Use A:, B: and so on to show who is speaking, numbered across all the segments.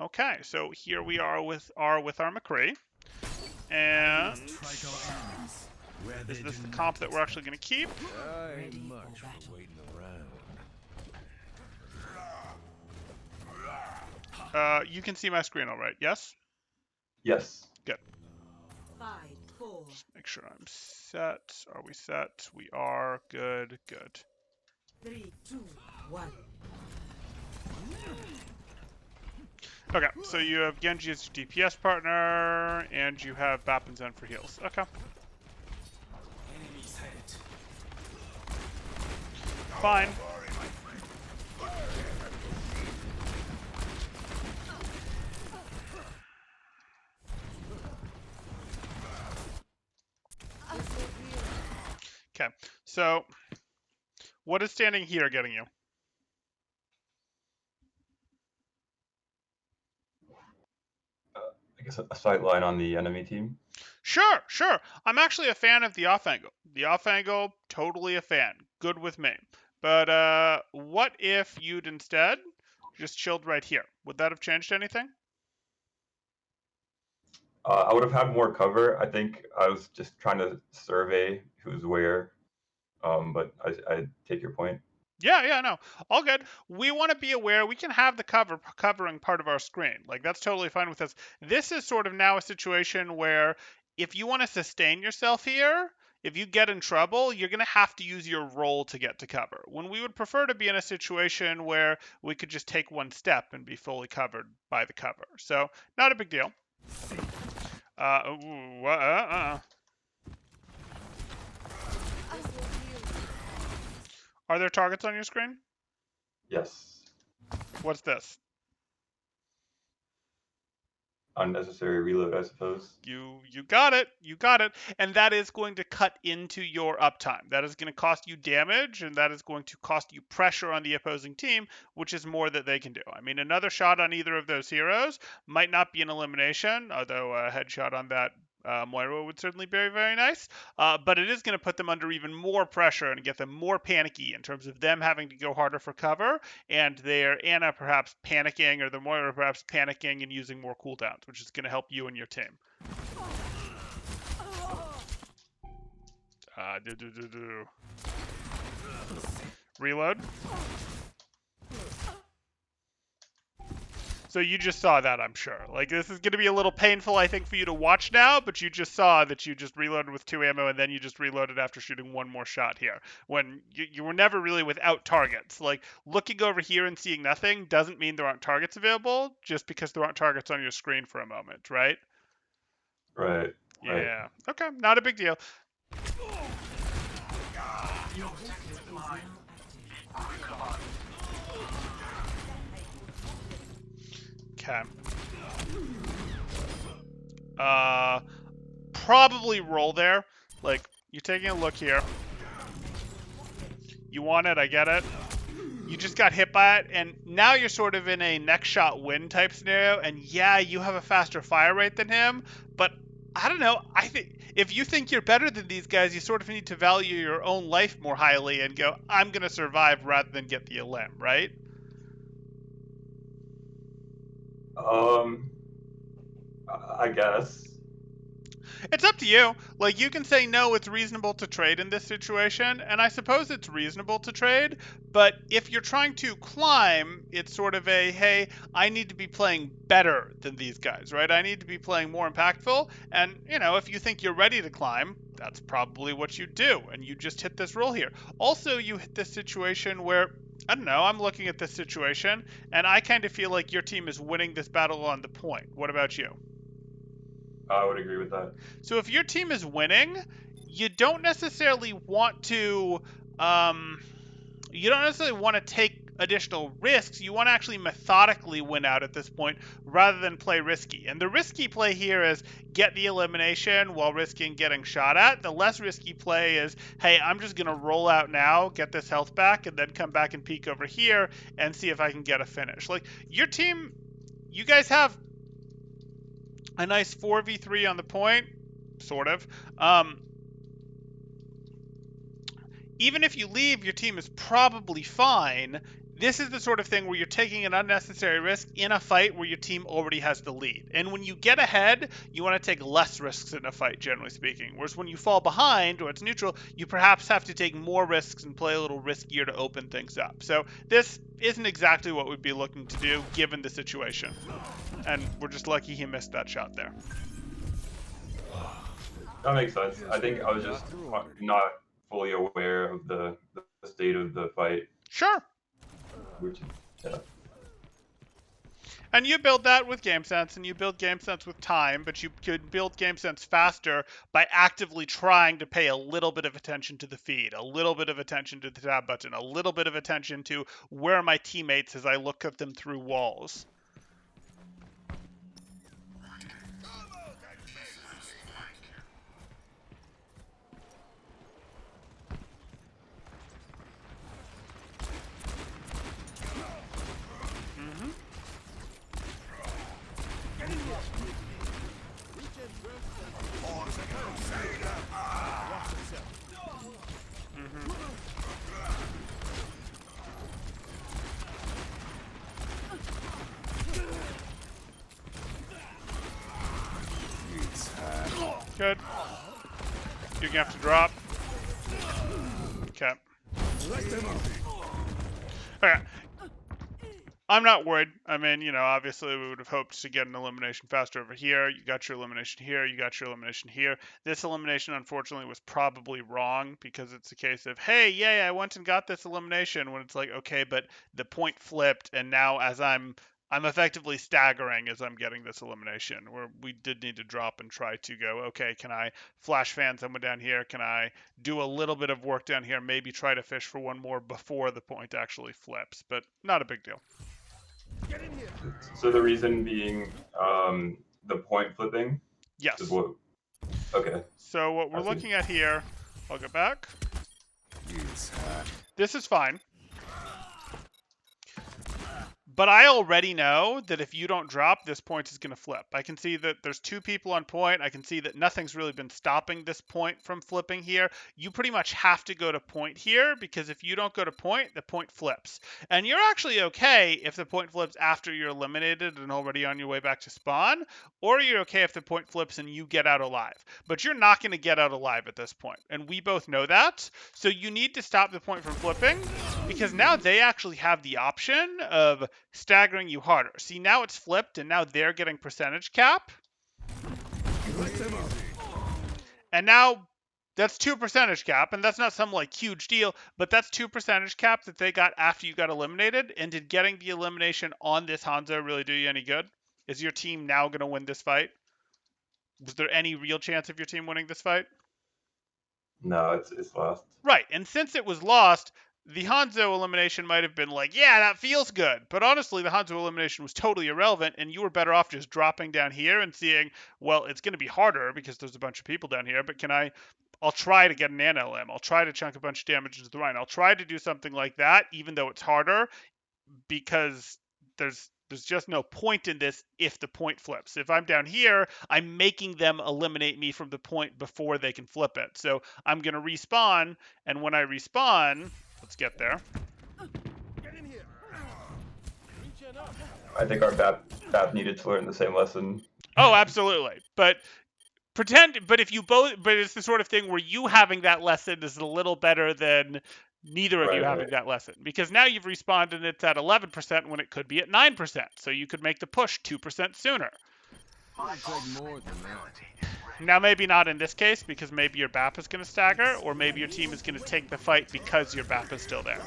A: Okay, so here we are with our McCree. And is this the comp that we're actually going to keep?
B: Much for waiting around.
A: You can see my screen all right, yes?
C: Yes.
A: Good.
D: 5, 4.
A: Just make sure I'm set. Are we set? We are. Good, good.
D: 3, 2, 1.
A: Okay, so you have Genji as your DPS partner, and you have Bap and Zen for heals. Okay. Fine. Okay, so what is standing here getting you?
C: I guess a sight line on the enemy team.
A: Sure, sure. I'm actually a fan of the off angle. The off angle, totally a fan. Good with me. But what if you'd instead just chilled right here? Would that have changed anything?
C: I would have had more cover. I think I was just trying to survey who's where. But I take your point.
A: Yeah, no, all good. We want to be aware we can have the covering part of our screen. Like that's totally fine with us. This is sort of now a situation where if you want to sustain yourself here, if you get in trouble, you're going to have to use your roll to get to cover. When we would prefer to be in a situation where we could just take one step and be fully covered by the cover. So not a big deal. Are there targets on your screen?
C: Yes.
A: What's this?
C: Unnecessary reload, I suppose.
A: You got it. You got it. And that is going to cut into your uptime. That is going to cost you damage, and that is going to cost you pressure on the opposing team, which is more that they can do. I mean, another shot on either of those heroes might not be an elimination, although a headshot on that Moira would certainly be very, very nice. But it is going to put them under even more pressure and get them more panicky in terms of them having to go harder for cover and their Ana perhaps panicking or the Moira perhaps panicking and using more cooldowns, which is going to help you and your team. Reload. So you just saw that, I'm sure. Like, this is going to be a little painful, I think, for you to watch now, but you just saw that you just reloaded with 2 ammo, and then you just reloaded after shooting one more shot here. When you were never really without targets. Like, looking over here and seeing nothing doesn't mean there aren't targets available, just because there aren't targets on your screen for a moment, right?
C: Right.
A: Yeah.
C: Right.
A: Okay, not a big deal. Okay. Probably roll there. Like, you're taking a look here. You want it, I get it. You just got hit by it, and now you're sort of in a next shot win type scenario, and yeah, you have a faster fire rate than him, but I don't know. I think if you think you're better than these guys, you sort of need to value your own life more highly and go, I'm going to survive rather than get the elim, right?
C: I guess.
A: It's up to you. Like, you can say, no, it's reasonable to trade in this situation, and I suppose it's reasonable to trade, but if you're trying to climb, it's sort of a, hey, I need to be playing better than these guys, right? I need to be playing more impactful, and, you know, if you think you're ready to climb, that's probably what you do, and you just hit this roll here. Also, you hit this situation where, I don't know, I'm looking at this situation, and I kind of feel like your team is winning this battle on the point. What about you?
C: I would agree with that.
A: So if your team is winning, you don't necessarily want to take additional risks. You want to actually methodically win out at this point rather than play risky. And the risky play here is get the elimination while risking getting shot at. The less risky play is, hey, I'm just going to roll out now, get this health back, and then come back and peek over here and see if I can get a finish. Like, your team, you guys have a nice 4v3 on the point, sort of. Even if you leave, your team is probably fine. this is the sort of thing where you're taking an unnecessary risk in a fight where your team already has the lead. And when you get ahead, you want to take less risks in a fight, generally speaking. Whereas when you fall behind or it's neutral, you perhaps have to take more risks and play a little riskier to open things up. So this isn't exactly what we'd be looking to do given the situation. And we're just lucky he missed that shot there.
C: That makes sense. I think I was just not fully aware of the state of the fight.
A: Sure.
C: Which, yeah.
A: And you build that with game sense, and you build game sense with time, but you could build game sense faster by actively trying to pay a little bit of attention to the feed, a little bit of attention to the tab button, a little bit of attention to where are my teammates as I look at them through walls. Good. You're gonna have to drop. Okay. Okay. I'm not worried. I mean, obviously we would have hoped to get an elimination faster over here. You got your elimination here. You got your elimination here. This elimination, unfortunately, was probably wrong because it's a case of, hey, yay, I went and got this elimination. When it's like, okay, but the point flipped, and now as I'm effectively staggering as I'm getting this elimination, where we did need to drop and try to go, okay, can I flash fan someone down here? Can I do a little bit of work down here? Maybe try to fish for one more before the point actually flips, but not a big deal.
C: So the reason being the point flipping?
A: Yes.
C: Is what? Okay.
A: So what we're looking at here, I'll go back. This is fine. But I already know that if you don't drop, this point is going to flip. I can see that there's two people on point. I can see that nothing's really been stopping this point from flipping here. You pretty much have to go to point here because if you don't go to point, the point flips. And you're actually okay if the point flips after you're eliminated and already on your way back to spawn, or you're okay if the point flips and you get out alive. But you're not going to get out alive at this point, and we both know that. So you need to stop the point from flipping because now they actually have the option of staggering you harder. See, now it's flipped, and now they're getting percentage cap. And now that's 2 percentage cap, and that's not some like huge deal, but that's 2 percentage cap that they got after you got eliminated. And did getting the elimination on this Hanzo really do you any good? Is your team now going to win this fight? Was there any real chance of your team winning this fight?
C: No, it's lost.
A: Right, and since it was lost, the Hanzo elimination might have been like, yeah, that feels good. But honestly, the Hanzo elimination was totally irrelevant, and you were better off just dropping down here and seeing, well, it's going to be harder because there's a bunch of people down here, but I'll try to get an NLM. I'll try to chunk a bunch of damage into the Rhine. I'll try to do something like that, even though it's harder, because there's just no point in this if the point flips. If I'm down here, I'm making them eliminate me from the point before they can flip it. So I'm going to respawn, and when I respawn, let's get there.
C: I think our BAP needed to learn the same lesson.
A: Oh, absolutely. But it's the sort of thing where you having that lesson is a little better than neither of you having that lesson, because now you've respawned and it's at 11% when it could be at 9%. So you could make the push 2% sooner. Now, maybe not in this case, because maybe your BAP is going to stagger, or maybe your team is going to take the fight because your BAP is still there.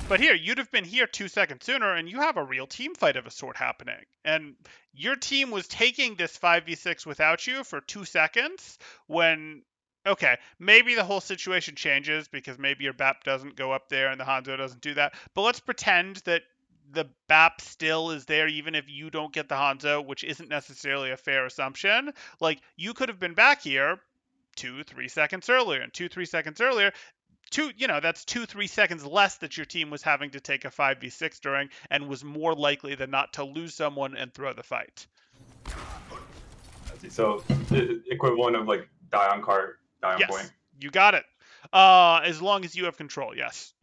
A: But here, you'd have been here 2 seconds sooner, and you have a real team fight of a sort happening. And your team was taking this 5v6 without you for 2 seconds when, okay, maybe the whole situation changes because maybe your BAP doesn't go up there and the Hanzo doesn't do that. But let's pretend that the BAP still is there even if you don't get the Hanzo, which isn't necessarily a fair assumption. Like, you could have been back here 2-3 seconds earlier, and 2-3 seconds earlier, that's 2-3 seconds less that your team was having to take a 5v6 during, and was more likely than not to lose someone and throw the fight.
C: So the equivalent of like die on cart, die on
A: Yes,
C: point.
A: you got it. As long as you have control, yes.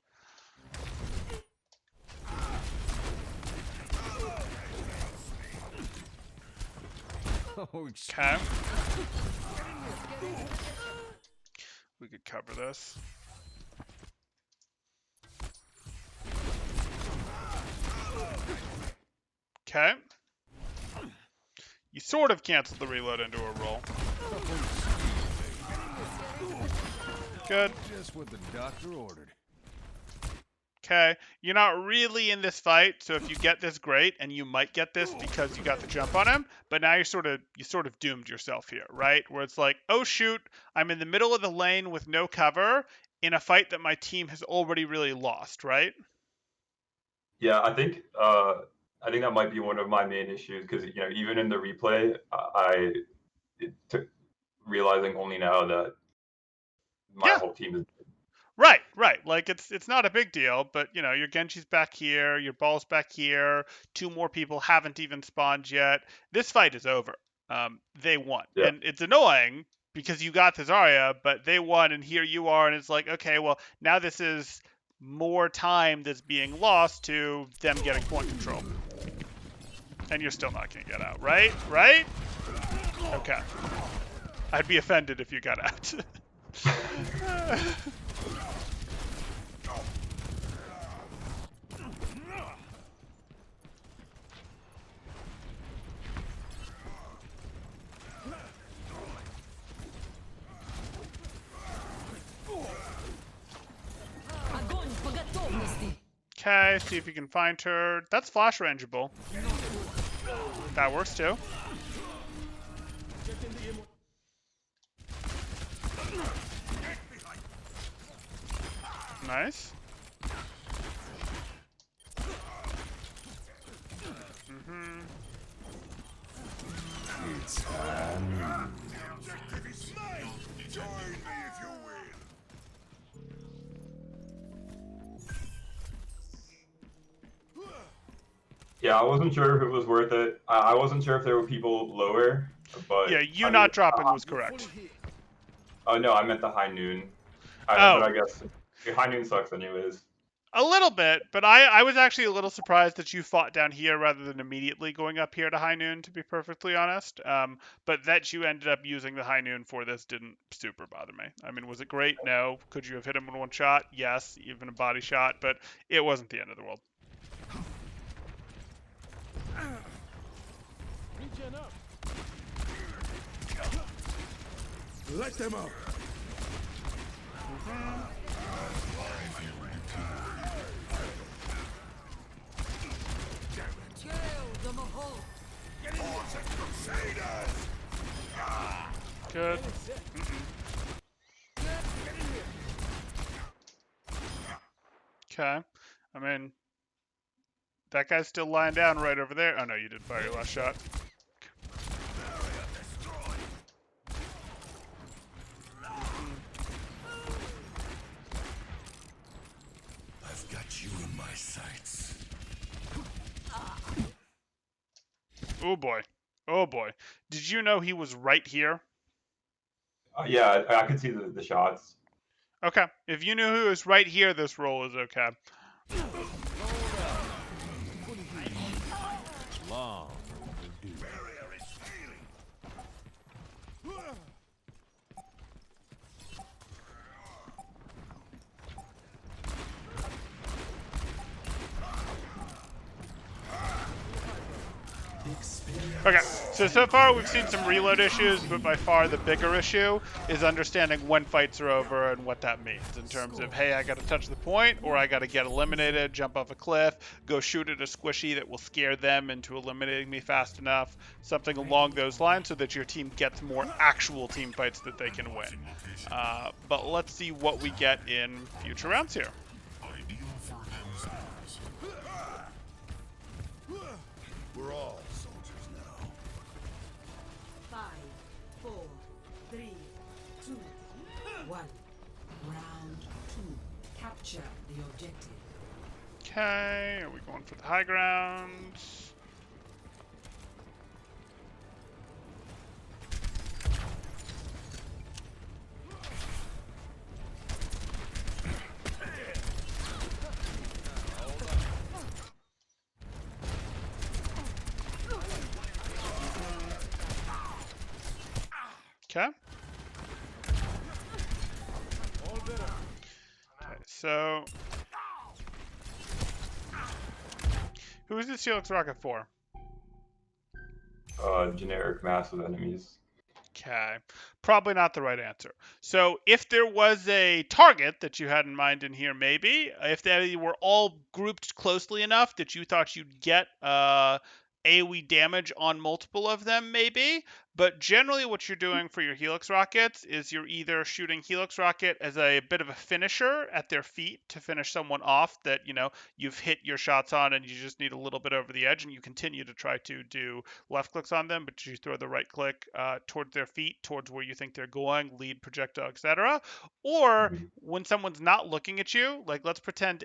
B: Oh,
A: Okay. We could cover this. Okay. You sort of canceled the reload into a roll. Good.
B: just what the doctor ordered.
A: Okay. You're not really in this fight, so if you get this, great, and you might get this because you got the jump on him. But now you sort of doomed yourself here, right? Where it's like, oh shoot, I'm in the middle of the lane with no cover in a fight that my team has already really lost, right?
C: Yeah, I think that might be one of my main issues because even in the replay, it took realizing only now that my
A: Yeah.
C: whole team is.
A: Right, right. Like it's not a big deal, but your Genji's back here, your ball's back here. Two more people haven't even spawned yet. This fight is over. They won,
C: Yeah,
A: and it's annoying because you got this Zarya, but they won, and here you are, and it's like, okay, well now this is more time that's being lost to them getting point control, and you're still not gonna get out, right? Right? Okay. I'd be offended if you got out. Okay, see if you can find her. That's flash rangeable. That works too. Nice.
C: yeah. I wasn't sure if it was worth it. I wasn't sure if there were people lower,
A: Yeah,
C: but
A: you
C: I mean,
A: not dropping was correct.
C: oh no, I meant the high noon. But
A: Oh,
C: I guess high noon sucks anyways.
A: a little bit, but I was actually a little surprised that you fought down here rather than immediately going up here to high noon, to be perfectly honest. But that you ended up using the high noon for this didn't super bother me. I mean, was it great? No. Could you have hit him in one shot? Yes, even a body shot, but it wasn't the end of the world.
B: Let them up.
A: Good. Okay. I mean, that guy's still lying down right over there. Oh no, you did fire your last shot.
B: I've got you in my sights.
A: Oh boy. Oh boy. Did you know he was right here?
C: Yeah, I could see the shots.
A: Okay. If you knew he was right here, this roll is okay.
B: Long.
A: Okay, so far we've seen some reload issues, but by far the bigger issue is understanding when fights are over and what that means in terms of, hey, I got to touch the point, or I got to get eliminated, jump off a cliff, go shoot at a squishy that will scare them into eliminating me fast enough, something along those lines so that your team gets more actual team fights that they can win. But let's see what we get in future rounds here.
B: We're all soldiers now.
D: 5, 4, 3, 2, 1. Round 2. Capture the objective.
A: Okay, are we going for the high ground? So, who is this Helix rocket for?
C: Generic massive enemies.
A: Okay, probably not the right answer. So, if there was a target that you had in mind in here, maybe if they were all grouped closely enough that you thought you'd get AoE damage on multiple of them, maybe. But generally, what you're doing for your Helix rockets is you're either shooting Helix rocket as a bit of a finisher at their feet to finish someone off that you've hit your shots on, and you just need a little bit over the edge, and you continue to try to do left clicks on them, but you throw the right click towards their feet, towards where you think they're going, lead projectile, etc. Or
C: Mhm.
A: when someone's not looking at you, like let's pretend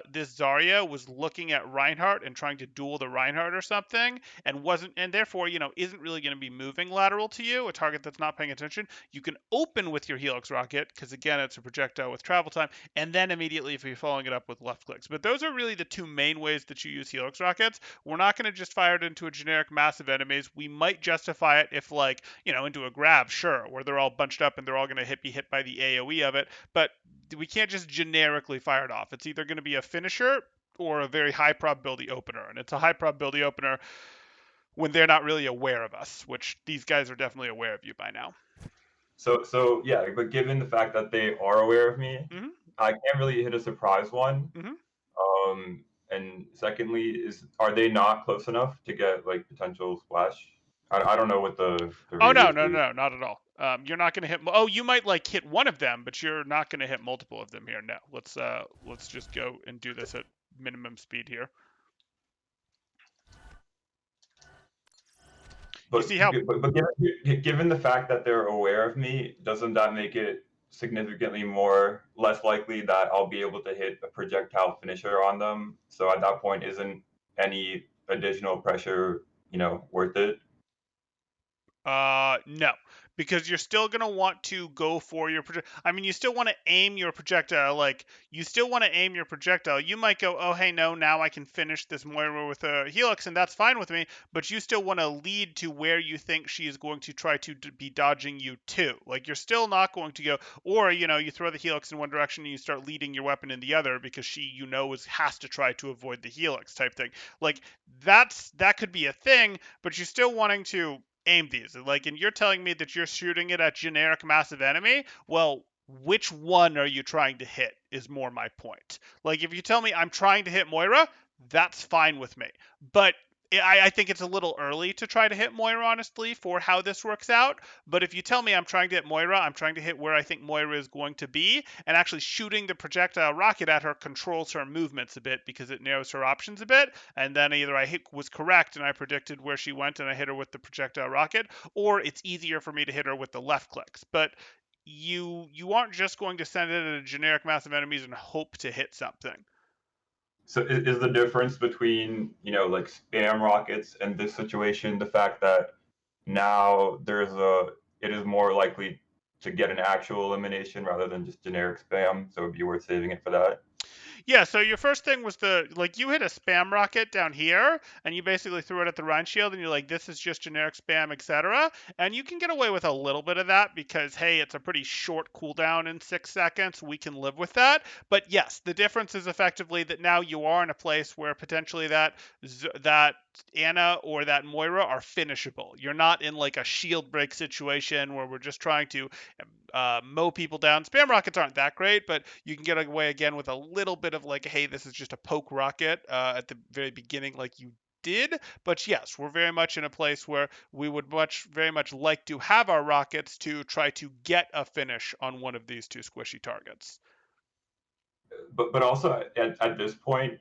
A: this Zarya was looking at Reinhardt and trying to duel the Reinhardt or something, and wasn't, and therefore isn't really going to be moving lateral to you, a target that's not paying attention. You can open with your Helix rocket because again it's a projectile with travel time, and then immediately if you're following it up with left clicks. But those are really the two main ways that you use Helix rockets. We're not going to just fire it into a generic massive enemies. We might justify it if into a grab, sure, where they're all bunched up and they're all going to be hit by the AoE of it, but we can't just generically fire it off. It's either going to be a finisher or a very high probability opener, and it's a high probability opener when they're not really aware of us, which these guys are definitely aware of you by now.
C: So yeah, but given the fact that they are aware of me,
A: Hmm.
C: I can't really hit a surprise one.
A: Hmm.
C: And secondly, are they not close enough to get like potential splash? I don't know what the
A: Oh no,
C: radius
A: no,
C: is.
A: no, not at all. You're not going to hit. Oh, you might like hit one of them, but you're not going to hit multiple of them here. No, let's just go and do this at minimum speed here. You
C: But
A: see how
C: but given the fact that they're aware of me, doesn't that make it significantly more less likely that I'll be able to hit a projectile finisher on them? So at that point, isn't any additional pressure, worth it?
A: No, because you're still gonna want to go for your project. I mean, you still want to aim your projectile. Like, you still want to aim your projectile. You might go, oh, hey, no, now I can finish this Moira with a helix, and that's fine with me. But you still want to lead to where you think she is going to try to be dodging you to. Like, you're still not going to go, or you throw the helix in one direction and you start leading your weapon in the other because she, has to try to avoid the helix type thing. Like, that could be a thing, but you're still wanting to aim these. Like, and you're telling me that you're shooting it at generic massive enemy. Well, which one are you trying to hit is more my point. Like, if you tell me I'm trying to hit Moira, that's fine with me. But I think it's a little early to try to hit Moira, honestly, for how this works out. But if you tell me I'm trying to hit Moira, I'm trying to hit where I think Moira is going to be, and actually shooting the projectile rocket at her controls her movements a bit because it narrows her options a bit. And then either was correct and I predicted where she went and I hit her with the projectile rocket, or it's easier for me to hit her with the left clicks. But you aren't just going to send it at a generic massive enemies and hope to hit something.
C: So is the difference between, like spam rockets and this situation the fact that now it is more likely to get an actual elimination rather than just generic spam, so it'd be worth saving it for that?
A: Yeah, so your first thing was you hit a spam rocket down here and you basically threw it at the Rhine shield and you're like, this is just generic spam, etc. And you can get away with a little bit of that because hey, it's a pretty short cooldown in 6 seconds. We can live with that. But yes, the difference is effectively that now you are in a place where potentially that Anna or that Moira are finishable. You're not in like a shield break situation where we're just trying to mow people down. Spam rockets aren't that great, but you can get away again with a little bit of like, hey, this is just a poke rocket at the very beginning, like you did. But yes, we're very much in a place where we would very much like to have our rockets to try to get a finish on one of these two squishy targets.
C: But also at this point,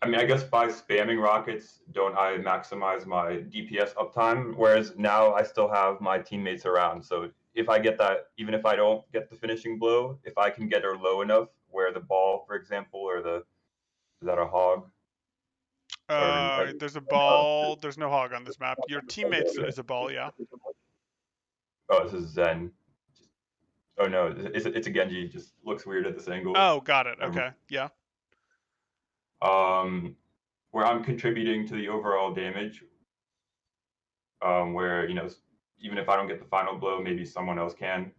C: I mean, I guess by spamming rockets, don't I maximize my DPS uptime? Whereas now I still have my teammates around. So if I get that, even if I don't get the finishing blow, if I can get her low enough where the ball, for example, or is that a hog? Or
A: There's a ball. There's no hog on this map. Your teammates is a ball, yeah.
C: oh, this is Zen. Oh no, it's a Genji. It just looks weird at this angle.
A: Oh, got it.
C: Never
A: Okay, yeah.
C: mind. Where I'm contributing to the overall damage, where even if I don't get the final blow, maybe someone else can.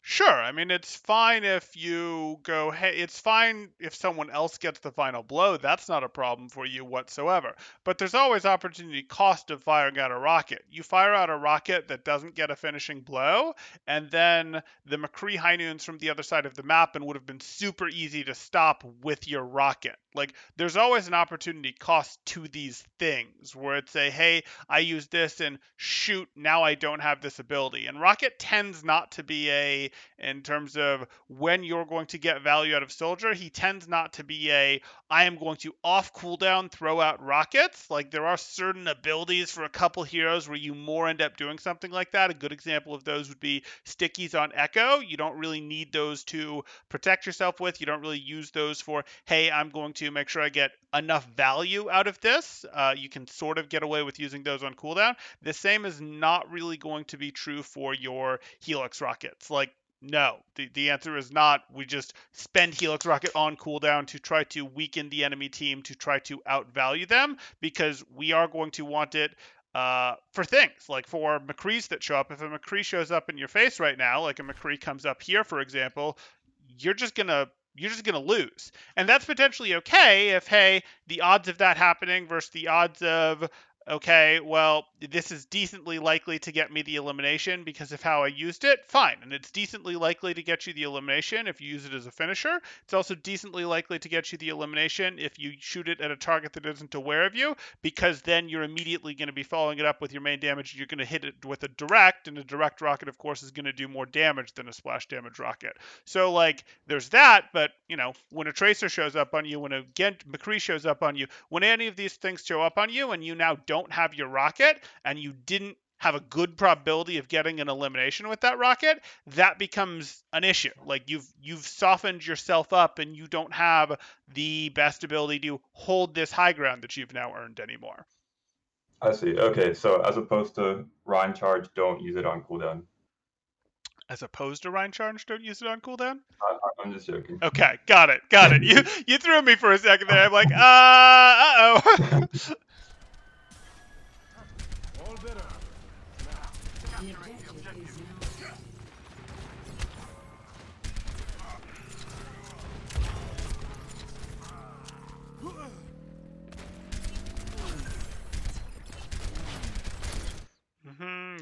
A: Sure. I mean, it's fine if you go, hey, it's fine if someone else gets the final blow. That's not a problem for you whatsoever. But there's always opportunity cost of firing out a rocket. You fire out a rocket that doesn't get a finishing blow, and then the McCree High Noons from the other side of the map and would have been super easy to stop with your rocket. Like, there's always an opportunity cost to these things where it's a, hey, I use this and shoot, now I don't have this ability. And rocket tends not to be a in terms of when you're going to get value out of Soldier. He tends not to be a I am going to off cooldown throw out rockets. Like there are certain abilities for a couple heroes where you more end up doing something like that. A good example of those would be stickies on Echo. You don't really need those to protect yourself with. You don't really use those for, hey, I'm going to make sure I get enough value out of this. You can sort of get away with using those on cooldown. The same is not really going to be true for your Helix rockets. Like no, the answer is not. We just spend Helix Rocket on cooldown to try to weaken the enemy team, to try to outvalue them, because we are going to want it for things like for McCrees that show up. If a McCree shows up in your face right now, like a McCree comes up here, for example, you're just gonna lose, and that's potentially okay if hey the odds of that happening versus the odds of okay, well, this is decently likely to get me the elimination because of how I used it, fine. And it's decently likely to get you the elimination if you use it as a finisher. It's also decently likely to get you the elimination if you shoot it at a target that isn't aware of you, because then you're immediately going to be following it up with your main damage. You're going to hit it with a direct, and a direct rocket, of course, is going to do more damage than a splash damage rocket. So, like, there's that, but, you know, when a Tracer shows up on you, when a McCree shows up on you, when any of these things show up on you and you now don't have your rocket and you didn't have a good probability of getting an elimination with that rocket, that becomes an issue. Like you've softened yourself up and you don't have the best ability to hold this high ground that you've now earned anymore.
C: I see. Okay, so as opposed to Rhyme Charge, don't use it on cooldown.
A: As opposed to Rhine Charge, don't use it on cooldown?
C: I'm just joking.
A: Okay, got it. You threw me for a second there. I'm like, uh-oh.
D: The objective is now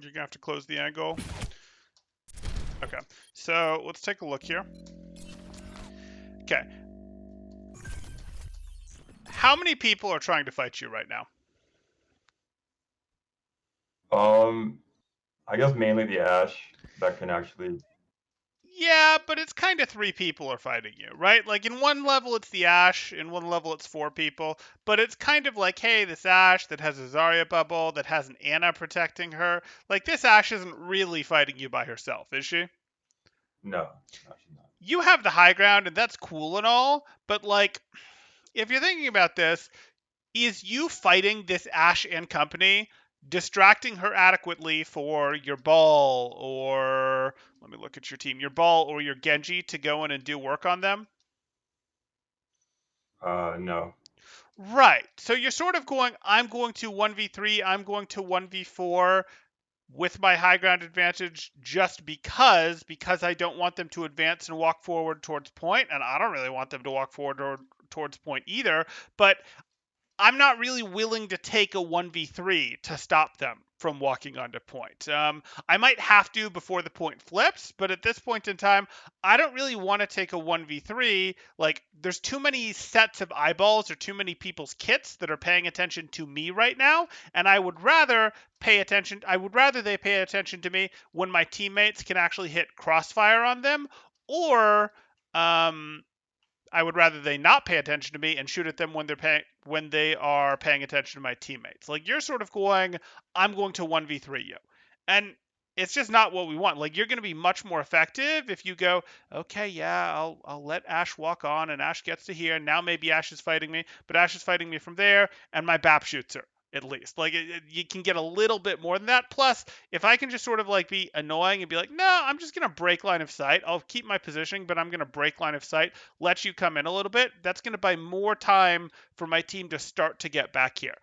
A: You're gonna have to close the angle. Okay, so let's take a look here. Okay. How many people are trying to fight you right now?
C: I guess mainly the Ash that can actually.
A: Yeah, but it's kind of 3 people are fighting you, right? Like in one level it's the Ash, in one level it's 4 people, but it's kind of like, hey, this Ash that has a Zarya bubble, that has an Anna protecting her, like this Ash isn't really fighting you by herself, is she?
C: No, actually not.
A: You have the high ground and that's cool and all, but like if you're thinking about this, is you fighting this Ash and company distracting her adequately for your ball or let me look at your team, your ball or your Genji to go in and do work on them?
C: No.
A: Right. So you're sort of going, I'm going to 1v3, I'm going to 1v4 with my high ground advantage just because I don't want them to advance and walk forward towards point, and I don't really want them to walk forward towards point either, but I'm not really willing to take a 1v3 to stop them from walking onto point. I might have to before the point flips, but at this point in time, I don't really want to take a 1v3. Like, there's too many sets of eyeballs or too many people's kits that are paying attention to me right now, and I would rather they pay attention to me when my teammates can actually hit crossfire on them, or I would rather they not pay attention to me and shoot at them when they are paying attention to my teammates. Like you're sort of going, I'm going to 1v3 you. And it's just not what we want. Like you're going to be much more effective if you go, okay, yeah, I'll let Ash walk on and Ash gets to here. And now maybe Ash is fighting me, but Ash is fighting me from there and my BAP shoots her at least. Like you can get a little bit more than that. Plus, if I can just sort of like be annoying and be like, no, I'm just gonna break line of sight. I'll keep my positioning, but I'm gonna break line of sight. Let you come in a little bit. That's gonna buy more time for my team to start to get back here.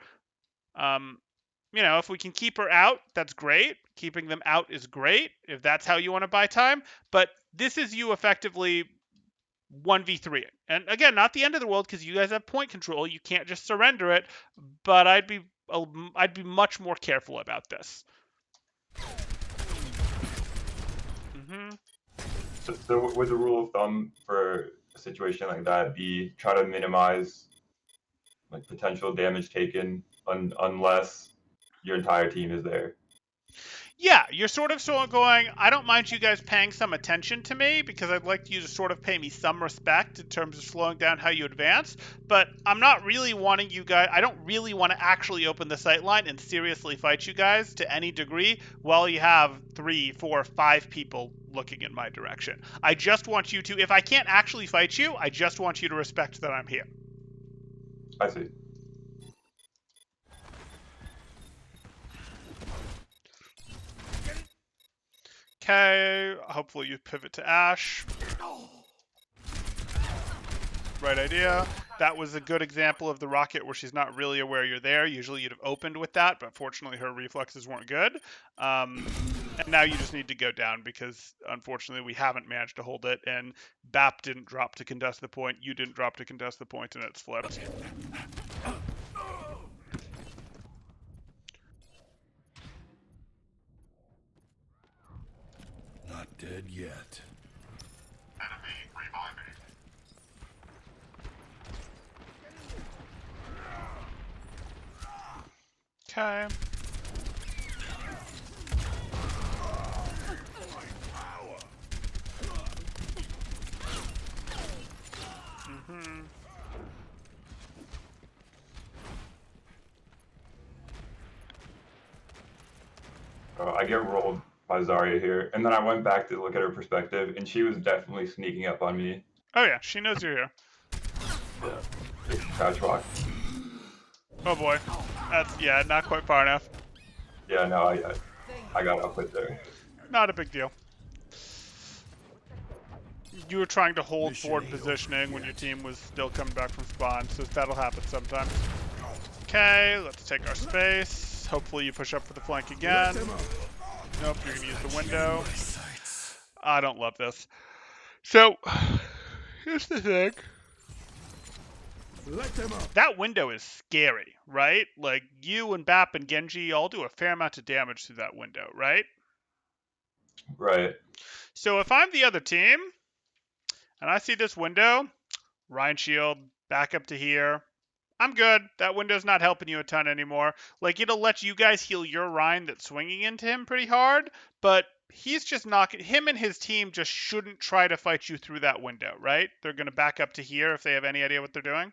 A: You know, if we can keep her out, that's great. Keeping them out is great if that's how you want to buy time, but this is you effectively 1v3. And again, not the end of the world because you guys have point control. You can't just surrender it, but I'd be much more careful about this. Mm-hmm.
C: So would the rule of thumb for a situation like that be try to minimize like potential damage taken unless your entire team is there?
A: Yeah, you're sort of going, I don't mind you guys paying some attention to me because I'd like you to sort of pay me some respect in terms of slowing down how you advance, but I'm not really wanting you guys, I don't really want to actually open the sight line and seriously fight you guys to any degree while you have 3, 4, 5 people looking in my direction. I just want you to, if I can't actually fight you, I just want you to respect that I'm here.
C: I see.
A: Okay, hopefully you pivot to Ash. Right idea. That was a good example of the rocket where she's not really aware you're there. Usually you'd have opened with that, but fortunately her reflexes weren't good. And now you just need to go down because unfortunately we haven't managed to hold it, and BAP didn't drop to contest the point, you didn't drop to contest the point, and it's flipped.
B: Not dead yet.
A: Okay. Mm-hmm.
C: I get rolled by Zarya here, and then I went back to look at her perspective, and she was definitely sneaking up on me.
A: Oh yeah, she knows you're here.
C: Yeah, big crouch walk.
A: Oh boy. That's, yeah, not quite far enough.
C: Yeah, no, I got up with there.
A: Not a big deal. You were trying to hold
B: Mission
A: forward
B: ain't
A: positioning
B: over
A: when your
B: yet.
A: team was still coming back from spawn, so that'll happen sometimes. Okay, let's take our space. Hopefully you push up for the flank again. Nope, you're gonna use the window.
B: My sights.
A: I don't love this. So, here's the thing.
B: Let them up.
A: That window is scary, right? Like, you and BAP and Genji all do a fair amount of damage through that window, right?
C: Right.
A: So if I'm the other team, and I see this window, Ryan Shield, back up to here, I'm good. That window's not helping you a ton anymore. Like, it'll let you guys heal your Ryan that's swinging into him pretty hard, but he's just not, him and his team just shouldn't try to fight you through that window, right? They're going to back up to here if they have any idea what they're doing.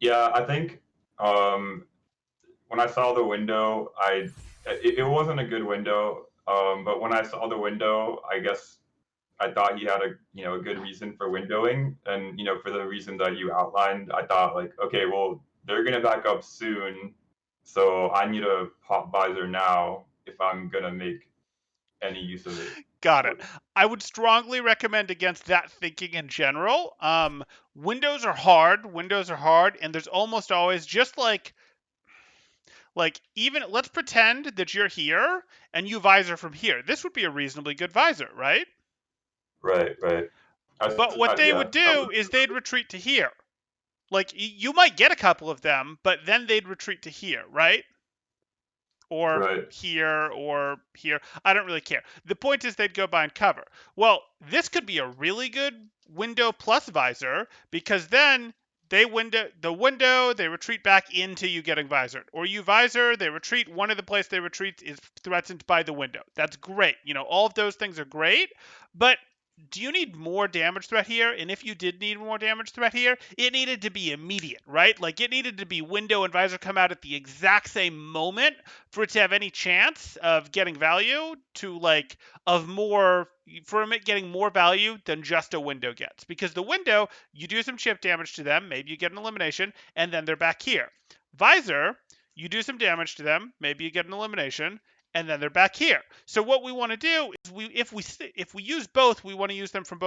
C: Yeah, I think when I saw the window, it wasn't a good window. But when I saw the window, I guess I thought he had a good reason for windowing, and for the reason that you outlined, I thought like, okay, well they're gonna back up soon, so I need to pop visor now if I'm gonna make any use of it.
A: Got it. I would strongly recommend against that thinking in general. Windows are hard. Windows are hard, and there's almost always just like even let's pretend that you're here and you visor from here. This would be a reasonably good visor, right?
C: Right, right.
A: But what they
C: Yeah,
A: would do is they'd retreat to here. Like you might get a couple of them, but then they'd retreat to here, right? Or
C: right.
A: here or here. I don't really care. The point is they'd go behind cover. Well, this could be a really good window plus visor because then they they retreat back into you getting visored. Or you visor, they retreat, one of the place they retreat is threatened by the window. That's great. All of those things are great, but do you need more damage threat here? And if you did need more damage threat here, it needed to be immediate, right? Like it needed to be window and visor come out at the exact same moment for it to have any chance of getting value from it getting more value than just a window gets. Because the window, you do some chip damage to them, maybe you get an elimination, and then they're back here. Visor, you do some damage to them, maybe you get an elimination, and then they're back here. So what we want to do is if we use both, we want to use them from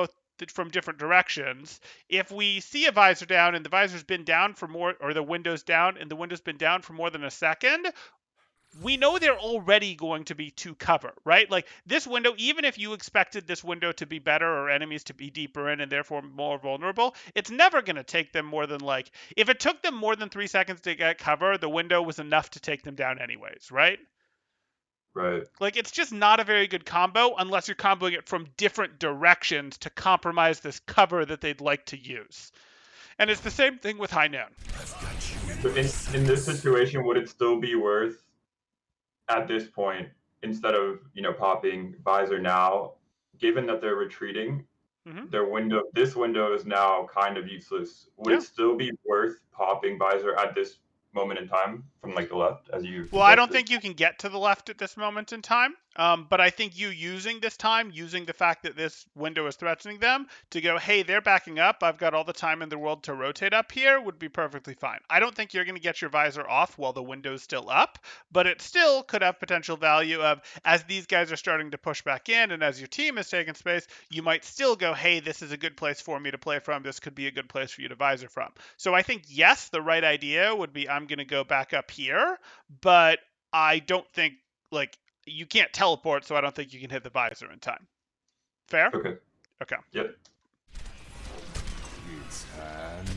A: different directions. If we see a visor down and the visor's been down for more, or the window's down and the window's been down for more than a second, we know they're already going to be to cover, right? Like this window, even if you expected this window to be better or enemies to be deeper in and therefore more vulnerable, it's never going to take them more than like, if it took them more than 3 seconds to get cover, the window was enough to take them down anyways, right?
C: Right.
A: Like it's just not a very good combo unless you're comboing it from different directions to compromise this cover that they'd like to use. And it's the same thing with High Noon.
B: I've got you in
C: So
B: my
C: in this
B: sights.
C: situation, would it still be worth at this point, instead of popping visor now, given that they're retreating,
A: Hmm.
C: this window is now kind of useless. Would
A: Yeah.
C: it still be worth popping visor at this moment in time from like the left, as you
A: Well, I don't
C: suggested?
A: think you can get to the left at this moment in time. But I think you using this time, using the fact that this window is threatening them to go, hey, they're backing up. I've got all the time in the world to rotate up here would be perfectly fine. I don't think you're going to get your visor off while the window's still up, but it still could have potential value of as these guys are starting to push back in and as your team is taking space, you might still go, hey, this is a good place for me to play from. This could be a good place for you to visor from. So I think, yes, the right idea would be I'm going to go back up here, but I don't think like you can't teleport, so I don't think you can hit the visor in time. Fair?
C: Okay.
A: Okay.
C: Yep.
B: It's hand.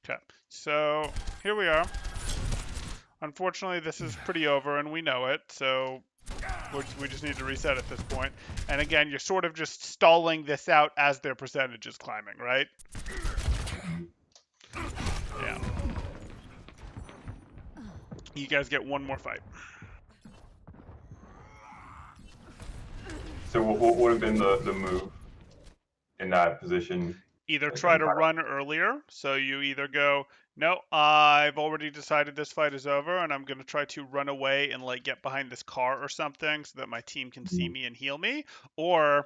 A: Okay. So here we are. Unfortunately, this is pretty over, and we know it. So we just need to reset at this point. And again, you're sort of just stalling this out as their percentage is climbing, right? Yeah. You guys get one more fight.
C: So what would have been the move in that position?
A: Either
C: Like,
A: try to run earlier, so you either go, no, I've already decided this fight is over, and I'm going to try to run away and like get behind this car or something so that my team can see me and heal me, or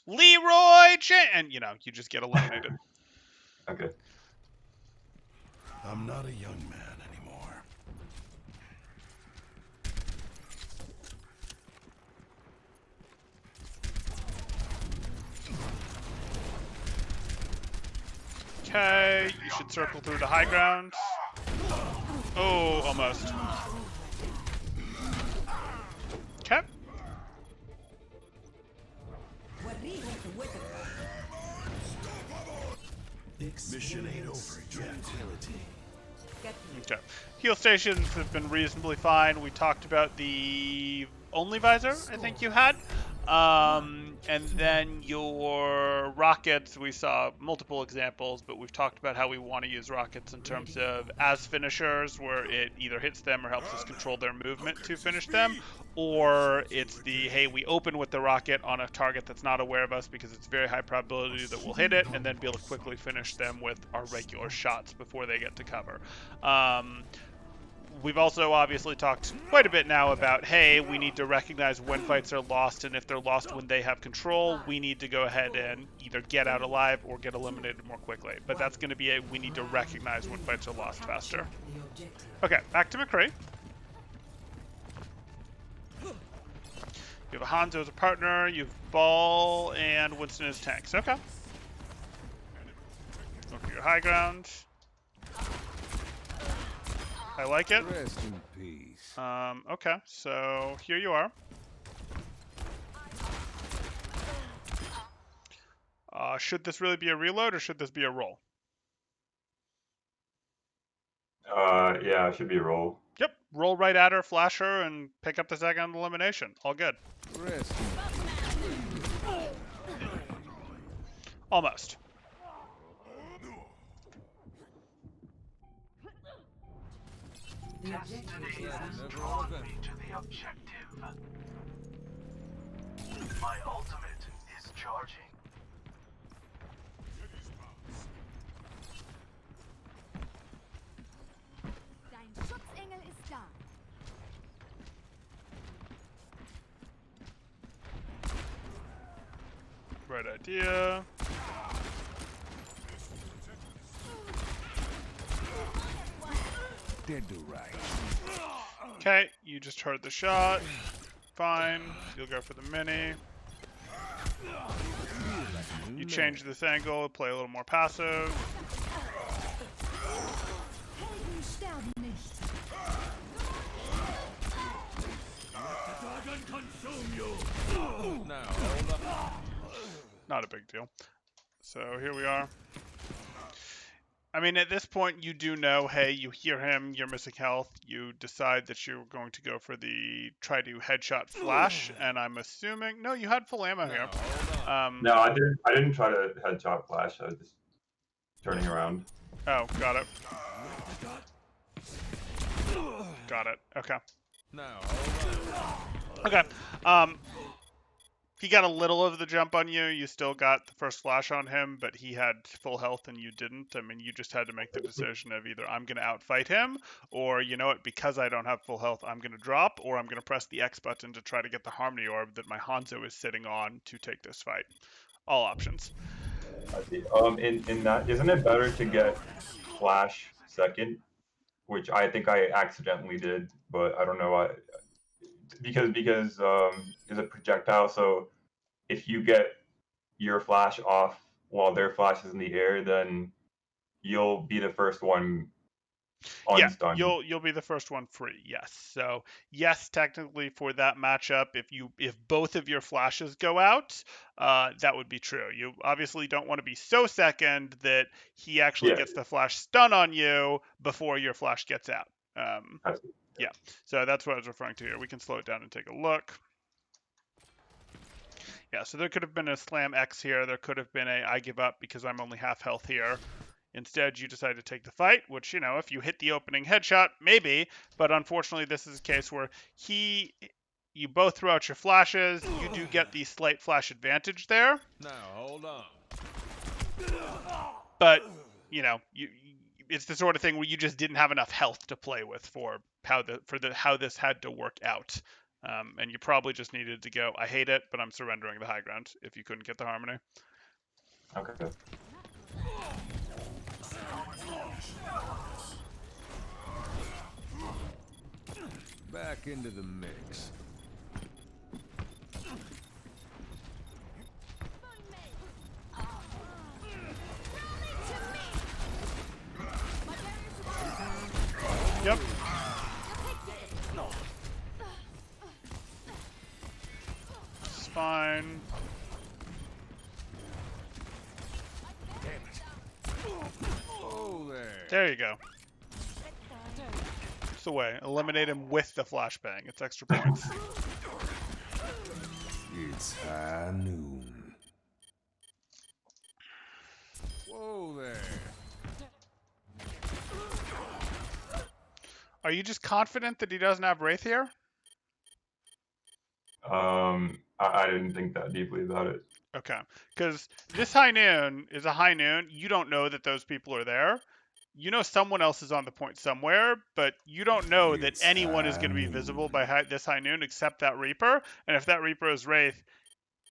A: Leroy and you just get eliminated.
C: Okay.
B: I'm not a young man anymore.
A: Okay, you should circle through the high ground. Oh, almost. Okay.
B: Mission ain't over yet.
A: Okay. Heal stations have been reasonably fine. We talked about the only visor I think you had. And then your rockets, we saw multiple examples, but we've talked about how we want to use rockets in terms of as finishers, where it either hits them or helps us control their movement to finish them, or it's the, hey, we open with the rocket on a target that's not aware of us because it's very high probability that we'll hit it, and then be able to quickly finish them with our regular shots before they get to cover. We've also obviously talked quite a bit now about, hey, we need to recognize when fights are lost, and if they're lost when they have control, we need to go ahead and either get out alive or get eliminated more quickly. But that's going to be we need to recognize when fights are lost faster. Okay, back to McCree. You have a Hanzo as a partner, you have Ball, and Winston as tanks. Okay. Look for your high ground. I like it.
B: Rest in peace.
A: Okay, so here you are. Should this really be a reload or should this be a roll?
C: Yeah, it should be a roll.
A: Yep, roll right at her, flash her, and pick up the second elimination. All good.
B: Rest in
A: Almost.
D: The objective is
E: Draw me to the objective. My ultimate is charging.
F: Dein Schutzengel ist da.
A: Right idea.
B: dead to right.
A: Okay, you just heard the shot. Fine. You'll go for the mini. You change this angle, play a little more passive.
F: Helden sterben nicht.
D: Now, hold up.
A: Not a big deal. So here we are. I mean, at this point, you do know, hey, you hear him, you're missing health. You decide that you're going to go for the try to headshot flash, and I'm assuming no, you had full ammo here.
C: No, I didn't. I didn't try to headshot flash. I was just turning around.
A: Oh, got it. Got it. Okay.
D: Now, hold up.
A: Okay. He got a little of the jump on you. You still got the first flash on him, but he had full health and you didn't. I mean, you just had to make the decision of either I'm going to outfight him, or you know what, because I don't have full health, I'm going to drop, or I'm going to press the X button to try to get the Harmony Orb that my Hanzo is sitting on to take this fight. All options.
C: I see. In that, isn't it better to get flash second, which I think I accidentally did, but I don't know why. Because it's a projectile, so if you get your flash off while their flash is in the air, then you'll be the first one unstunned.
A: Yeah, you'll be the first one free. Yes. So yes, technically for that matchup, if both of your flashes go out, that would be true. You obviously don't want to be so second that he actually gets the flash stun on you before your flash gets out. Yeah, so that's what I was referring to here. We can slow it down and take a look. Yeah, so there could have been a slam X here. There could have been a I give up because I'm only half health here. Instead, you decide to take the fight, which, you know, if you hit the opening headshot, maybe. But unfortunately, this is a case where you both throw out your flashes. You do get the slight flash advantage there.
D: Now, hold on.
A: But, you know, it's the sort of thing where you just didn't have enough health to play with for how this had to work out. And you probably just needed to go, I hate it, but I'm surrendering the high ground if you couldn't get the Harmony.
C: Okay.
D: Back into the mix.
A: Yep. It's fine.
D: Oh, there.
A: There you go. It's the way. Eliminate him with the flashbang. It's extra points.
B: It's high noon.
D: Whoa there.
A: Are you just confident that he doesn't have Wraith here?
C: I didn't think that deeply about it.
A: Okay. Because this high noon is a high noon. You don't know that those people are there. You know someone else is on the point somewhere, but you don't know that anyone is going to be visible by this high noon except that Reaper. And if that Reaper is Wraith,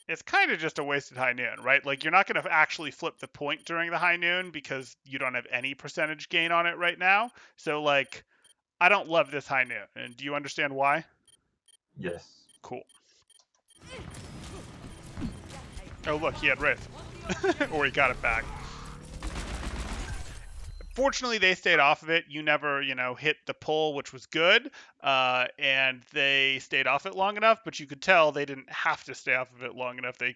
A: it's kind of just a wasted high noon, right? Like, you're not going to actually flip the point during the high noon because you don't have any percentage gain on it right now. So, like, I don't love this high noon. And do you understand why?
C: Yes.
A: Cool. Oh, look, he had Wraith. Or he got it back. Fortunately, they stayed off of it. You never, hit the pull, which was good. And they stayed off it long enough, but you could tell they didn't have to stay off of it long enough. They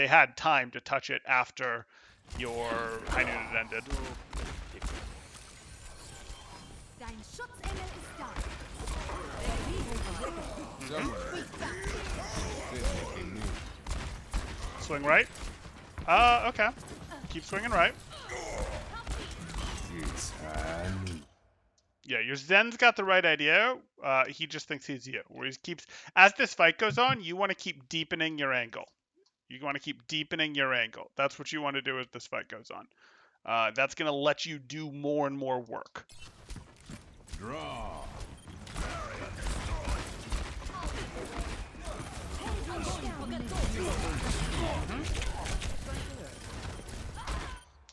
A: had time to touch it after your high noon had ended.
F: Dein Schutzengel ist da.
A: Swing right. Okay. Keep swinging right.
B: It's high noon.
A: Yeah, your Zen's got the right idea. He just thinks he's you. Where he keeps, as this fight goes on, you want to keep deepening your angle. You want to keep deepening your angle. That's what you want to do as this fight goes on. That's going to let you do more and more work.
D: Draw.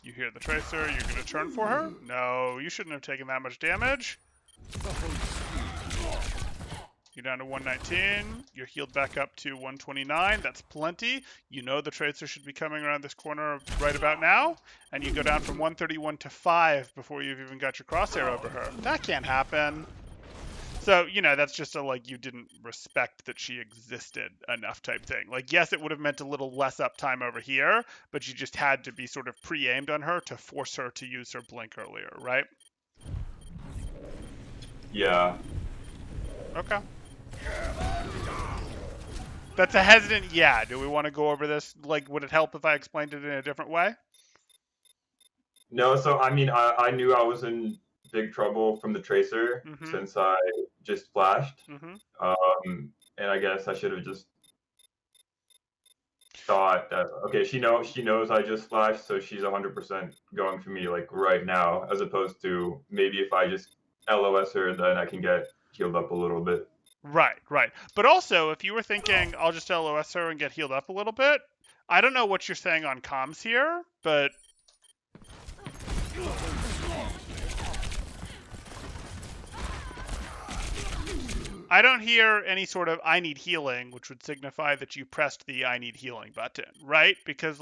A: You hear the Tracer. You're going to turn for her? No, you shouldn't have taken that much damage. You're down to 119. You're healed back up to 129. That's plenty. You know the Tracer should be coming around this corner right about now. And you go down from 131 to 5 before you've even got your crosshair over her. That can't happen. So, that's just a, you didn't respect that she existed enough type thing. Yes, it would have meant a little less uptime over here, but you just had to be sort of pre-aimed on her to force her to use her blink earlier, right?
C: Yeah.
A: Okay. That's a hesitant yeah. Do we want to go over this? Would it help if I explained it in a different way?
C: No, so I mean, I knew I was in big trouble from the Tracer since I just flashed. And I guess I should have just thought that, okay, she knows I just flashed, so she's 100% going for me right now, as opposed to maybe if I just LOS her, then I can get healed up a little bit.
A: Right. But also, if you were thinking, I'll just LOS her and get healed up a little bit, I don't know what you're saying on comms here, but I don't hear any sort of I need healing, which would signify that you pressed the I need healing button, right? Because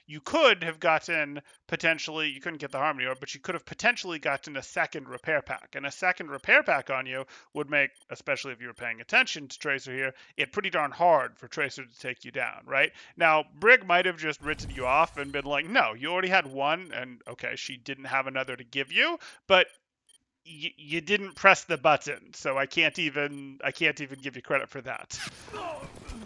A: you could have gotten potentially, you couldn't get the Harmony Orb, but you could have potentially gotten a second repair pack. And a second repair pack on you would make, especially if you were paying attention to Tracer here, it pretty darn hard for Tracer to take you down, right? Now, Brig might have just written you off and been like, no, you already had one, and okay, she didn't have another to give you, but you didn't press the button, so I can't even give you credit for that.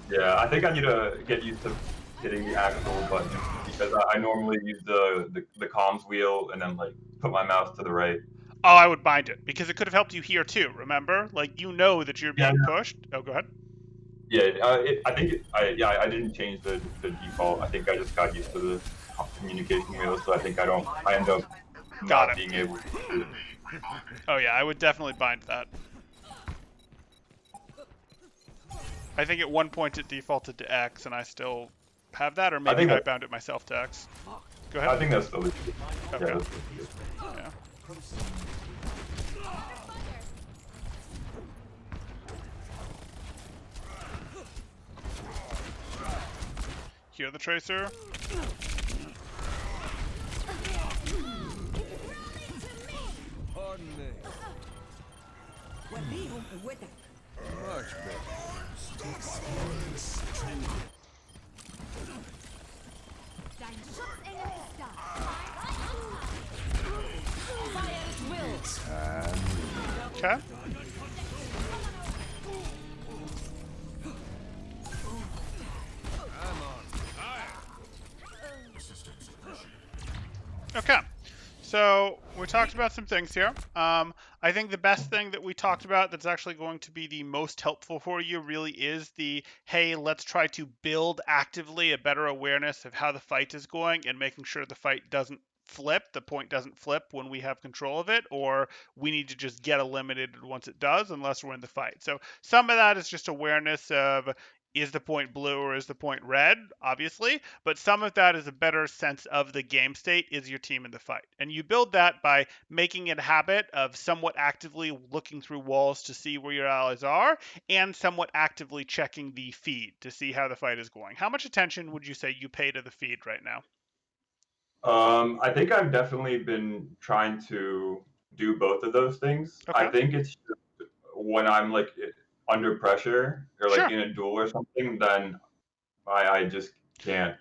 C: Yeah, I think I need to get used to hitting the actual button because I normally use the comms wheel and then put my mouse to the right.
A: Oh, I would bind it because it could have helped you here too. Remember, that you're being pushed. Oh, go ahead.
C: Yeah, I didn't change the default. I think I just got used to the communication wheel, so I think I end up not being able to.
A: Oh yeah, I would definitely bind that. I think at one point it defaulted to X, and I still have that, or maybe I bound it myself to X. Go ahead.
C: I think that's still legit.
A: Okay.
C: Yeah,
A: Yeah. Hear the Tracer.
D: Pardon me. Much better.
F: Dein Schutzengel ist da.
A: Okay. Okay. So we talked about some things here. I think the best thing that we talked about that's actually going to be the most helpful for you really is the, hey, let's try to build actively a better awareness of how the fight is going and making sure the fight doesn't flip, the point doesn't flip when we have control of it, or we need to just get eliminated once it does unless we're in the fight. So some of that is just awareness of, is the point blue or is the point red, obviously, but some of that is a better sense of the game state, is your team in the fight. And you build that by making it a habit of somewhat actively looking through walls to see where your allies are, and somewhat actively checking the feed to see how the fight is going. How much attention would you say you pay to the feed right now?
C: I think I've definitely been trying to do both of those things.
A: Okay.
C: I think it's just when I'm under pressure or
A: Sure.
C: in a duel or something, then I just can't.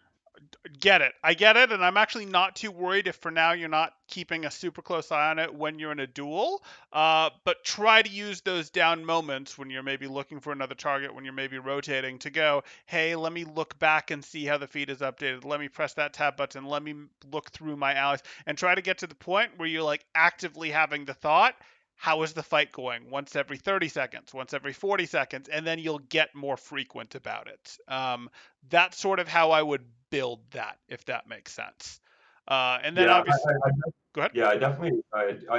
A: I get it, and I'm actually not too worried if for now you're not keeping a super close eye on it when you're in a duel. But try to use those down moments when you're maybe looking for another target, when you're maybe rotating, to go, hey, let me look back and see how the feed is updated. Let me press that tab button. Let me look through my allies, and try to get to the point where you're actively having the thought, how is the fight going? Once every 30 seconds, once every 40 seconds, and then you'll get more frequent about it. That's sort of how I would build that, if that makes sense. And then obviously, go ahead.
C: Yeah, I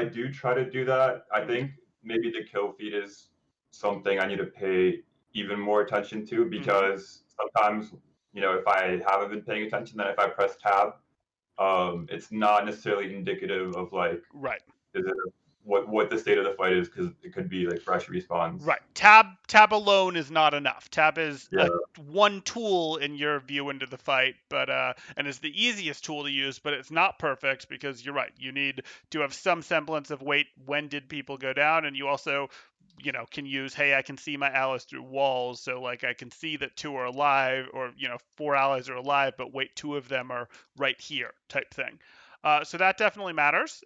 C: do try to do that. I think maybe the kill feed is something I need to pay even more attention to because sometimes, if I haven't been paying attention, then if I press tab, it's not necessarily indicative of
A: right.
C: Is it what the state of the fight is, because it could be like fresh respawns.
A: Right. Tab alone is not enough. Tab is
C: Yeah,
A: one tool in your view into the fight, but and is the easiest tool to use, but it's not perfect because you're right. You need to have some semblance of wait, when did people go down, and you also can use, hey, I can see my allies through walls, so like I can see that two are alive, or four allies are alive, but wait, two of them are right here, type thing. So that definitely matters.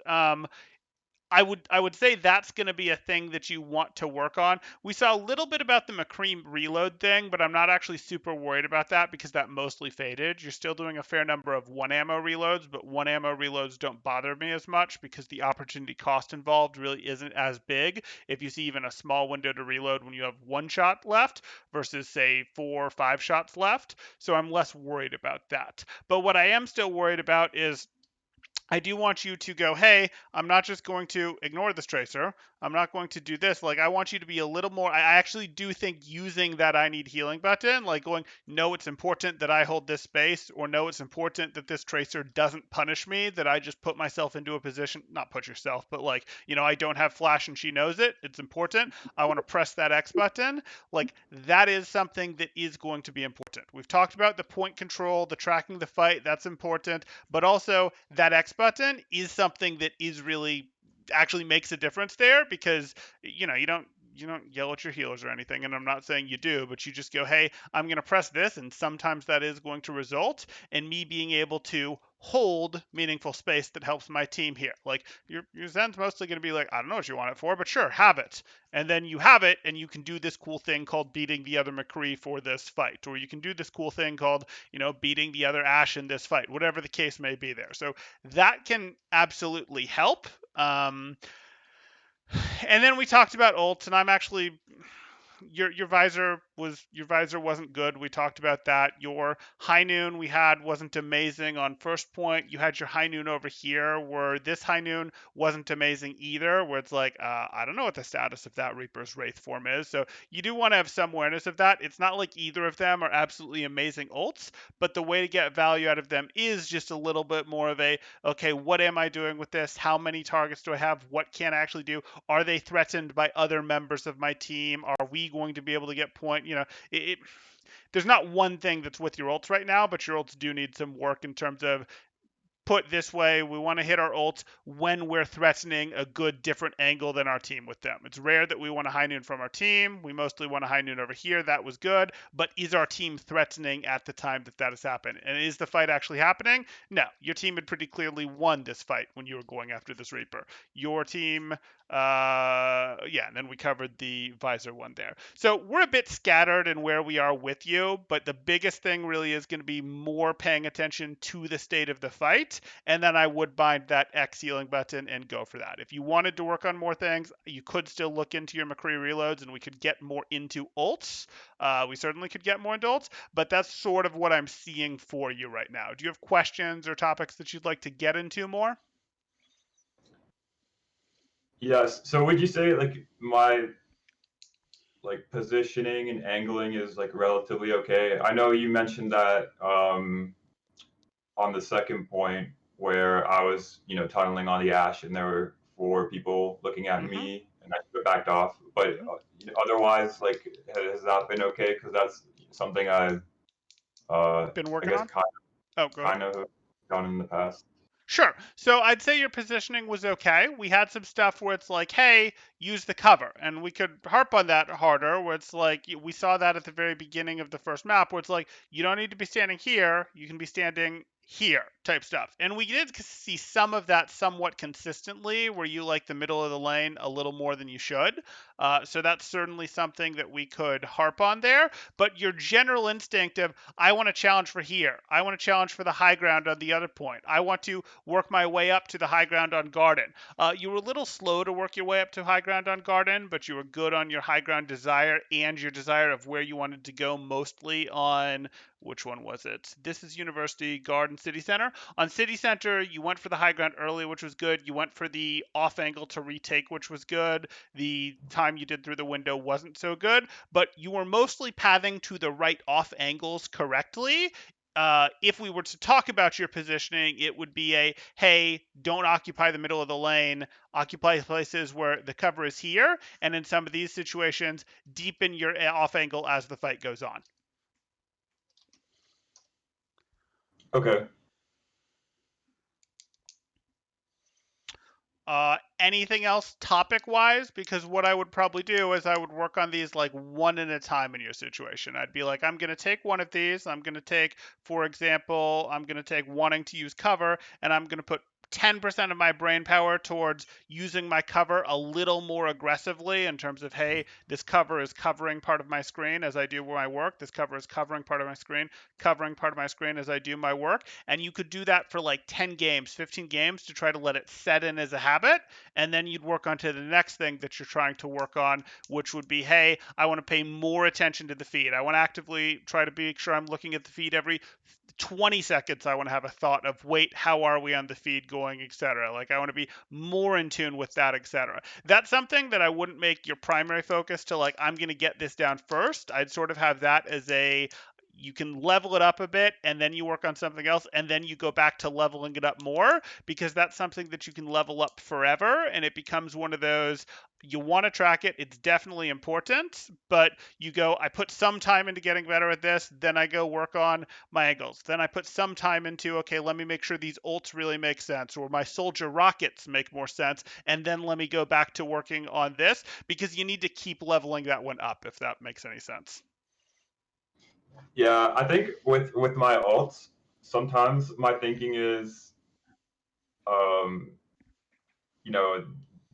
A: I would say that's going to be a thing that you want to work on. We saw a little bit about the McCree reload thing, but I'm not actually super worried about that because that mostly faded. You're still doing a fair number of one ammo reloads, but one ammo reloads don't bother me as much because the opportunity cost involved really isn't as big if you see even a small window to reload when you have one shot left versus say 4 or 5 shots left. So I'm less worried about that. But what I am still worried about is I do want you to go, hey, I'm not just going to ignore this tracer. I'm not going to do this. Like, I want you to be a little more. I actually do think using that I need healing button, like going, no, it's important that I hold this space, or no, it's important that this tracer doesn't punish me, that I just put myself into a position, not put yourself, but like, I don't have flash and she knows it. It's important. I want to press that X button. Like, that is something that is going to be important. We've talked about the point control, the tracking the fight. That's important. But also that X button is something that is really actually makes a difference there because you don't yell at your healers or anything, and I'm not saying you do, but you just go, hey, I'm going to press this, and sometimes that is going to result in me being able to hold meaningful space that helps my team here. Like your Zen's mostly going to be like, I don't know what you want it for, but sure, have it. And then you have it, and you can do this cool thing called beating the other McCree for this fight, or you can do this cool thing called, beating the other Ash in this fight, whatever the case may be there. So that can absolutely help. And then we talked about ults, and I'm actually your visor wasn't good. We talked about that. Your high noon we had wasn't amazing on first point. You had your high noon over here, where this high noon wasn't amazing either. Where it's like I don't know what the status of that Reaper's Wraith form is. So you do want to have some awareness of that. It's not like either of them are absolutely amazing ults, but the way to get value out of them is just a little bit more of a, okay, what am I doing with this? How many targets do I have? What can I actually do? Are they threatened by other members of my team? Are we going to be able to get point? There's not one thing that's with your ults right now, but your ults do need some work in terms of, put this way, we want to hit our ults when we're threatening a good different angle than our team with them. It's rare that we want a high noon from our team. We mostly want a high noon over here. That was good. But is our team threatening at the time that has happened? And is the fight actually happening? No. Your team had pretty clearly won this fight when you were going after this Reaper. Your team yeah, and then we covered the visor one there. So we're a bit scattered in where we are with you, but the biggest thing really is going to be more paying attention to the state of the fight, and then I would bind that X healing button and go for that. If you wanted to work on more things, you could still look into your McCree reloads, and we could get more into ults. We certainly could get more into ults, but that's sort of what I'm seeing for you right now. Do you have questions or topics that you'd like to get into more?
C: Yes. So would you say like my like positioning and angling is like relatively okay? I know you mentioned that on the second point where I was, tunneling on the ash and there were four people looking at
A: Mm-hmm.
C: me and I backed off. But
A: Mm-hmm.
C: otherwise, like, has that been okay? Because that's something
A: Been
C: I
A: working
C: guess
A: on? Oh, go ahead.
C: kind of done in the past.
A: Sure. So I'd say your positioning was okay. We had some stuff where it's like, hey, use the cover. And we could harp on that harder, where it's like, we saw that at the very beginning of the first map, where it's like, you don't need to be standing here. You can be standing here type stuff. And we did see some of that somewhat consistently, where you like the middle of the lane a little more than you should. So that's certainly something that we could harp on there. But your general instinct of, I want to challenge for here. I want to challenge for the high ground on the other point. I want to work my way up to the high ground on Garden. You were a little slow to work your way up to high ground on Garden, but you were good on your high ground desire and your desire of where you wanted to go, mostly on, which one was it? This is University, Garden, City Center. On City Center, you went for the high ground early, which was good. You went for the off angle to retake, which was good. The time you did through the window wasn't so good, but you were mostly pathing to the right off angles correctly. if we were to talk about your positioning, it would be a, hey, don't occupy the middle of the lane, occupy places where the cover is here, and in some of these situations, deepen your off angle as the fight goes on.
C: Okay.
A: Anything else topic wise? Because what I would probably do is I would work on these like one at a time in your situation. I'd be like, I'm going to take one of these. I'm going to take, for example, I'm going to take wanting to use cover, and I'm going to put 10% of my brain power towards using my cover a little more aggressively in terms of, hey, this cover is covering part of my screen as I do my work. This cover is covering part of my screen, covering part of my screen as I do my work. And you could do that for like 10 games, 15 games to try to let it set in as a habit. And then you'd work on to the next thing that you're trying to work on, which would be, hey, I want to pay more attention to the feed. I want to actively try to make sure I'm looking at the feed every 20 seconds. I want to have a thought of, wait, how are we on the feed going, etc. Like, I want to be more in tune with that, etc. That's something that I wouldn't make your primary focus to, like, I'm going to get this down first. I'd sort of have that as a, you can level it up a bit and then you work on something else and then you go back to leveling it up more, because that's something that you can level up forever, and it becomes one of those, you want to track it, it's definitely important, but you go, I put some time into getting better at this, then I go work on my angles, then I put some time into, okay, let me make sure these ults really make sense, or my soldier rockets make more sense, and then let me go back to working on this, because you need to keep leveling that one up, if that makes any sense.
C: Yeah, I think with my alts, sometimes my thinking is, um, you know,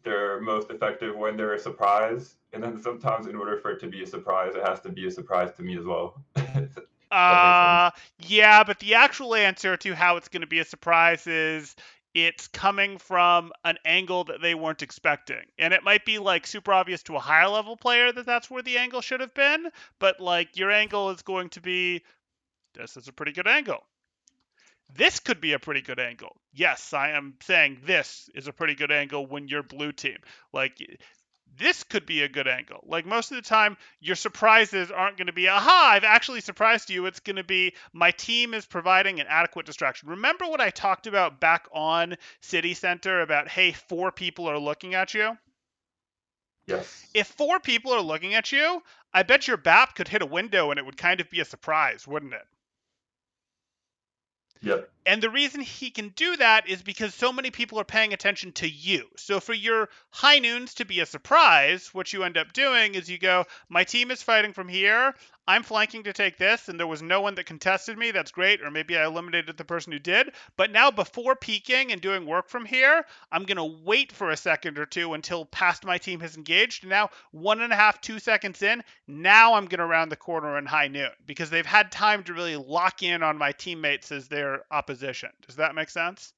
C: they're most effective when they're a surprise, and then sometimes in order for it to be a surprise, it has to be a surprise to me as well. That makes sense.
A: Uh, yeah, but the actual answer to how it's going to be a surprise is it's coming from an angle that they weren't expecting. And it might be like super obvious to a higher level player that that's where the angle should have been, but like your angle is going to be, this is a pretty good angle. This could be a pretty good angle. Yes, I am saying this is a pretty good angle when you're blue team. Like, this could be a good angle. Like, most of the time, your surprises aren't going to be, aha, I've actually surprised you. It's going to be, my team is providing an adequate distraction. Remember what I talked about back on City Center about, hey, 4 people are looking at you?
C: Yes.
A: If 4 people are looking at you, I bet your BAP could hit a window and it would kind of be a surprise, wouldn't it?
C: Yep.
A: And the reason he can do that is because so many people are paying attention to you. So for your high noons to be a surprise, what you end up doing is you go, my team is fighting from here. I'm flanking to take this, and there was no one that contested me. That's great. Or maybe I eliminated the person who did. But now, before peeking and doing work from here, I'm going to wait for a second or two until past my team has engaged. Now, 1.5, 2 seconds in, now I'm going to round the corner in high noon, because they've had time to really lock in on my teammates as their opposition. Does that make sense?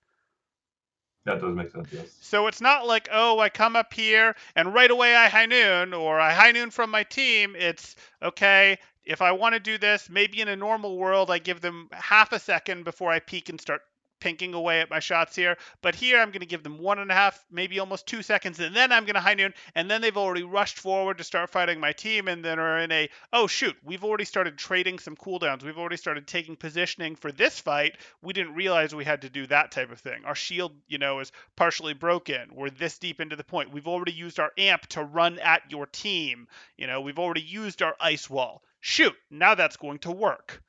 C: That does make sense, yes.
A: So it's not like, oh, I come up here and right away I high noon, or I high noon from my team. It's, okay, if I want to do this, maybe in a normal world, I give them half a second before I peek and start pinking away at my shots here. But here I'm going to give them 1.5, maybe almost 2 seconds, and then I'm going to high noon, and then they've already rushed forward to start fighting my team, and then are in a, oh shoot, we've already started trading some cooldowns. We've already started taking positioning for this fight. We didn't realize we had to do that type of thing. Our shield, is partially broken. We're this deep into the point. We've already used our amp to run at your team. We've already used our ice wall. Shoot, now that's going to work.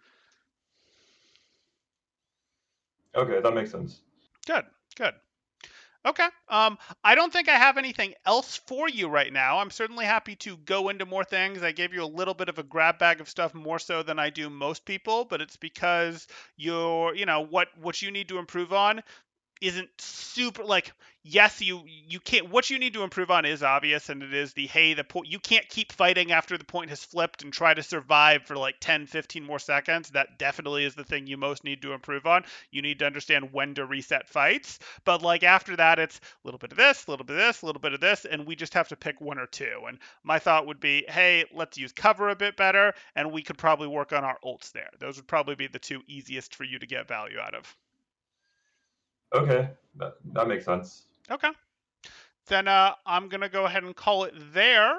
C: Okay, that makes sense.
A: Good, good. Okay. I don't think I have anything else for you right now. I'm certainly happy to go into more things. I gave you a little bit of a grab bag of stuff, more so than I do most people, but it's because what you need to improve on isn't super, like, yes, you can't, what you need to improve on is obvious, and it is the, hey, the point, you can't keep fighting after the point has flipped and try to survive for like 10-15 more seconds. That definitely is the thing you most need to improve on. You need to understand when to reset fights, but like after that, it's a little bit of this, a little bit of this, a little bit of this, and we just have to pick one or two. And my thought would be, hey, let's use cover a bit better, and we could probably work on our ults there. Those would probably be the 2 easiest for you to get value out of.
C: Okay, that makes sense.
A: Okay. Then I'm going to go ahead and call it there.